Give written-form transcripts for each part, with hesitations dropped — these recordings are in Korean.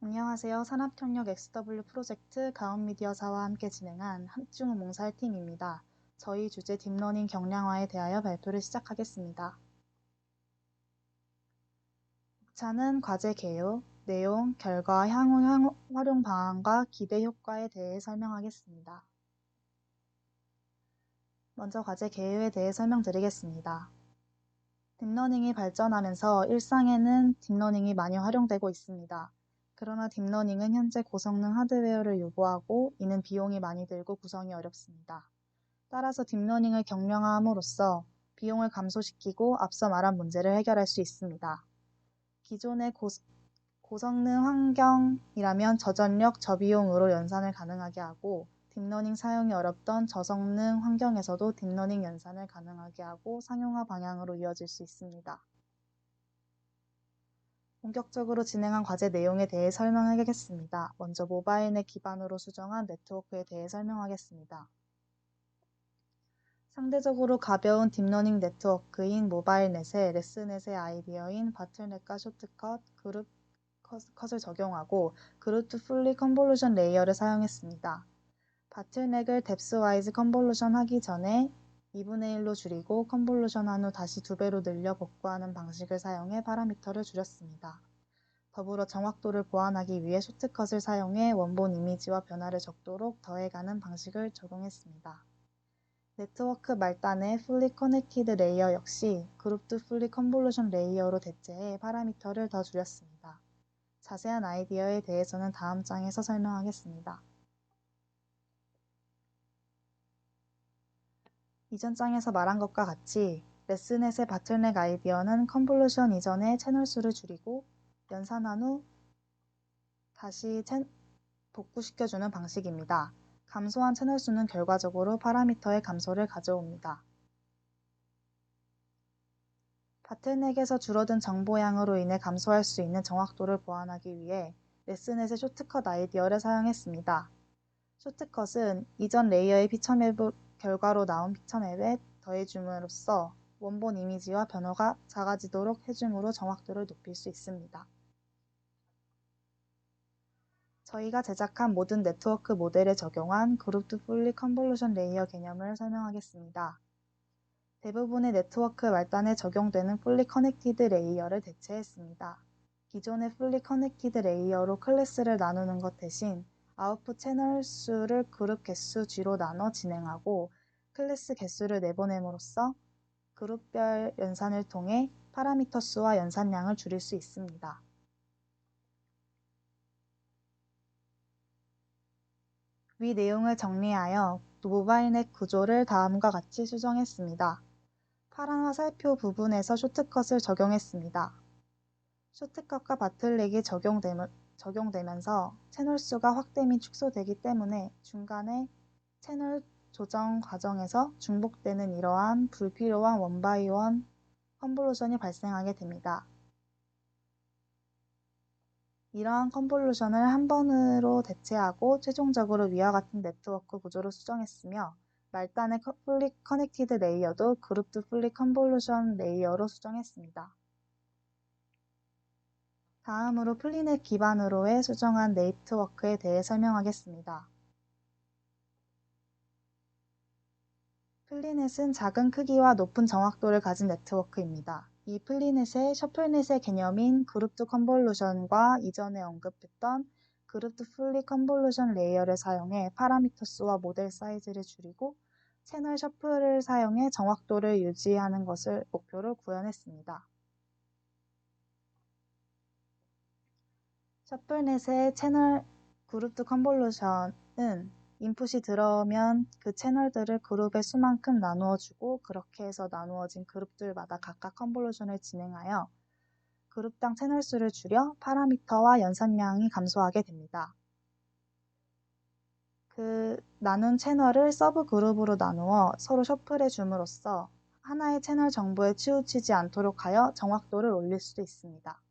안녕하세요. 산업협력 XW 프로젝트 가온미디어사와 함께 진행한 한중우 몽살팀입니다. 저희 주제 딥러닝 경량화에 대하여 발표를 시작하겠습니다. 목차는 과제 개요, 내용, 결과, 향후 활용 방안과 기대 효과에 대해 설명하겠습니다. 먼저 과제 개요에 대해 설명드리겠습니다. 딥러닝이 발전하면서 일상에는 딥러닝이 많이 활용되고 있습니다. 그러나 딥러닝은 현재 고성능 하드웨어를 요구하고 이는 비용이 많이 들고 구성이 어렵습니다. 따라서 딥러닝을 경량화함으로써 비용을 감소시키고 앞서 말한 문제를 해결할 수 있습니다. 기존의 고성능 환경이라면 저전력, 저비용으로 연산을 가능하게 하고 딥러닝 사용이 어렵던 저성능 환경에서도 딥러닝 연산을 가능하게 하고 상용화 방향으로 이어질 수 있습니다. 본격적으로 진행한 과제 내용에 대해 설명하겠습니다. 먼저 모바일넷 기반으로 수정한 네트워크에 대해 설명하겠습니다. 상대적으로 가벼운 딥러닝 네트워크인 모바일넷에 레스넷의 아이디어인 바틀넷과 쇼트컷, 그룹 컷을 적용하고 그룹 투 풀리 컨볼루션 레이어를 사용했습니다. 바틀넥을 뎁스와이즈 컨볼루션 하기 전에 2분의 1로 줄이고 컨볼루션 한 후 다시 2배로 늘려 복구하는 방식을 사용해 파라미터를 줄였습니다. 더불어 정확도를 보완하기 위해 쇼트컷을 사용해 원본 이미지와 변화를 적도록 더해가는 방식을 적용했습니다. 네트워크 말단의 풀리 커넥티드 레이어 역시 그룹 투 풀리 컨볼루션 레이어로 대체해 파라미터를 더 줄였습니다. 자세한 아이디어에 대해서는 다음 장에서 설명하겠습니다. 이전 장에서 말한 것과 같이 레스넷의 바틀넥 아이디어는 컨볼루션 이전에 채널 수를 줄이고 연산한 후 다시 복구시켜주는 방식입니다. 감소한 채널 수는 결과적으로 파라미터의 감소를 가져옵니다. 바틀넥에서 줄어든 정보량으로 인해 감소할 수 있는 정확도를 보완하기 위해 레스넷의 쇼트컷 아이디어를 사용했습니다. 쇼트컷은 이전 레이어의 피처맵 결과로 나온 피처맵에 더해줌으로써 원본 이미지와 변화가 작아지도록 해줌으로 정확도를 높일 수 있습니다. 저희가 제작한 모든 네트워크 모델에 적용한 그룹 투 풀리 컨볼루션 레이어 개념을 설명하겠습니다. 대부분의 네트워크 말단에 적용되는 풀리 커넥티드 레이어를 대체했습니다. 기존의 풀리 커넥티드 레이어로 클래스를 나누는 것 대신 아웃풋 채널 수를 그룹 개수 G로 나눠 진행하고 클래스 개수를 내보냄으로써 그룹별 연산을 통해 파라미터 수와 연산량을 줄일 수 있습니다. 위 내용을 정리하여 모바일넷 구조를 다음과 같이 수정했습니다. 파란 화살표 부분에서 쇼트컷을 적용했습니다. 쇼트컷과 바틀렉이 적용되면서 채널 수가 확대 및 축소되기 때문에 중간에 채널 조정 과정에서 중복되는 이러한 불필요한 원바이원 컨볼루션이 발생하게 됩니다. 이러한 컨볼루션을 한 번으로 대체하고 최종적으로 위와 같은 네트워크 구조로 수정했으며 말단의 풀리 커넥티드 레이어도 그룹 투 풀리 컨볼루션 레이어로 수정했습니다. 다음으로 플리넷 기반으로의 수정한 네트워크에 대해 설명하겠습니다. 플리넷은 작은 크기와 높은 정확도를 가진 네트워크입니다. 이 플리넷의 셔플넷의 개념인 그룹 투 컨볼루션과 이전에 언급했던 그룹 투 풀리 컨볼루션 레이어를 사용해 파라미터 수와 모델 사이즈를 줄이고 채널 셔플을 사용해 정확도를 유지하는 것을 목표로 구현했습니다. 셔플넷의 채널 그룹 투 컨볼루션은 인풋이 들어오면 그 채널들을 그룹의 수만큼 나누어 주고 그렇게 해서 나누어진 그룹들마다 각각 컨볼루션을 진행하여 그룹당 채널 수를 줄여 파라미터와 연산량이 감소하게 됩니다. 그 나눈 채널을 서브 그룹으로 나누어 서로 셔플해 줌으로써 하나의 채널 정보에 치우치지 않도록 하여 정확도를 올릴 수도 있습니다.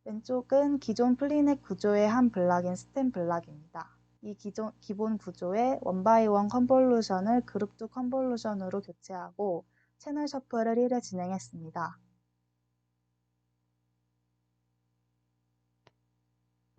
왼쪽은 기존 플리넷 구조의 한 블락인 스템 블락입니다. 이 기본 구조의 원바이원 컨볼루션을 그룹 투 컨볼루션으로 교체하고 채널 셔플을 1회 진행했습니다.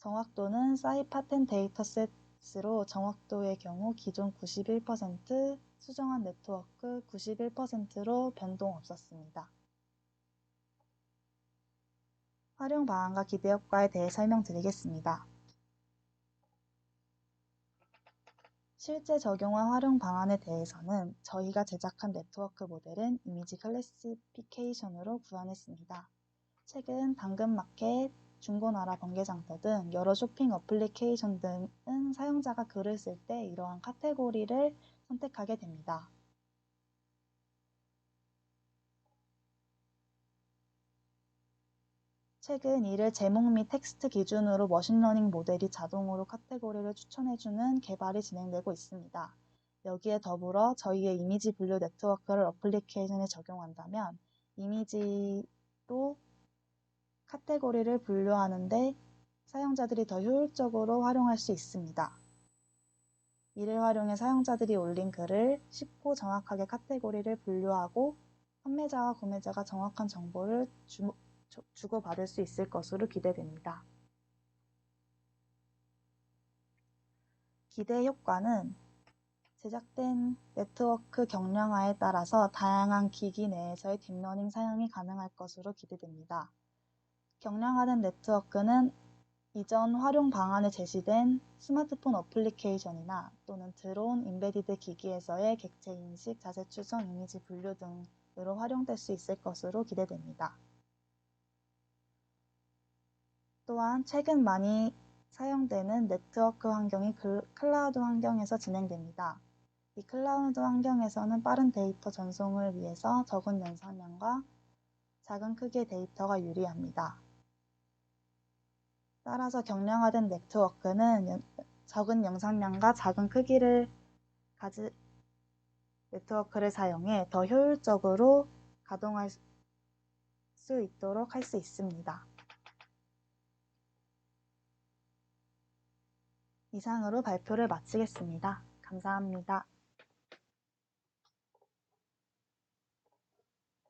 정확도는 사이파텐 데이터셋으로 정확도의 경우 기존 91%, 수정한 네트워크 91%로 변동 없었습니다. 활용 방안과 기대 효과에 대해 설명드리겠습니다. 실제 적용한 활용 방안에 대해서는 저희가 제작한 네트워크 모델은 이미지 클래시피케이션으로 구현했습니다. 최근 당근마켓, 중고나라 번개장터 등 여러 쇼핑 어플리케이션 등은 사용자가 글을 쓸 때 이러한 카테고리를 선택하게 됩니다. 최근 이를 제목 및 텍스트 기준으로 머신러닝 모델이 자동으로 카테고리를 추천해주는 개발이 진행되고 있습니다. 여기에 더불어 저희의 이미지 분류 네트워크를 어플리케이션에 적용한다면 이미지로 카테고리를 분류하는데 사용자들이 더 효율적으로 활용할 수 있습니다. 이를 활용해 사용자들이 올린 글을 쉽고 정확하게 카테고리를 분류하고 판매자와 구매자가 정확한 정보를 주고받을 수 있을 것으로 기대됩니다. 기대 효과는 제작된 네트워크 경량화에 따라서 다양한 기기 내에서의 딥러닝 사용이 가능할 것으로 기대됩니다. 경량화된 네트워크는 이전 활용 방안에 제시된 스마트폰 어플리케이션이나 또는 드론, 임베디드 기기에서의 객체 인식, 자세 추정, 이미지 분류 등으로 활용될 수 있을 것으로 기대됩니다. 또한 최근 많이 사용되는 네트워크 환경이 클라우드 환경에서 진행됩니다. 이 클라우드 환경에서는 빠른 데이터 전송을 위해서 적은 연산량과 작은 크기의 데이터가 유리합니다. 따라서 경량화된 네트워크는 적은 영상량과 작은 크기를 가진 네트워크를 사용해 더 효율적으로 가동할 수 있도록 할 수 있습니다. 이상으로 발표를 마치겠습니다. 감사합니다.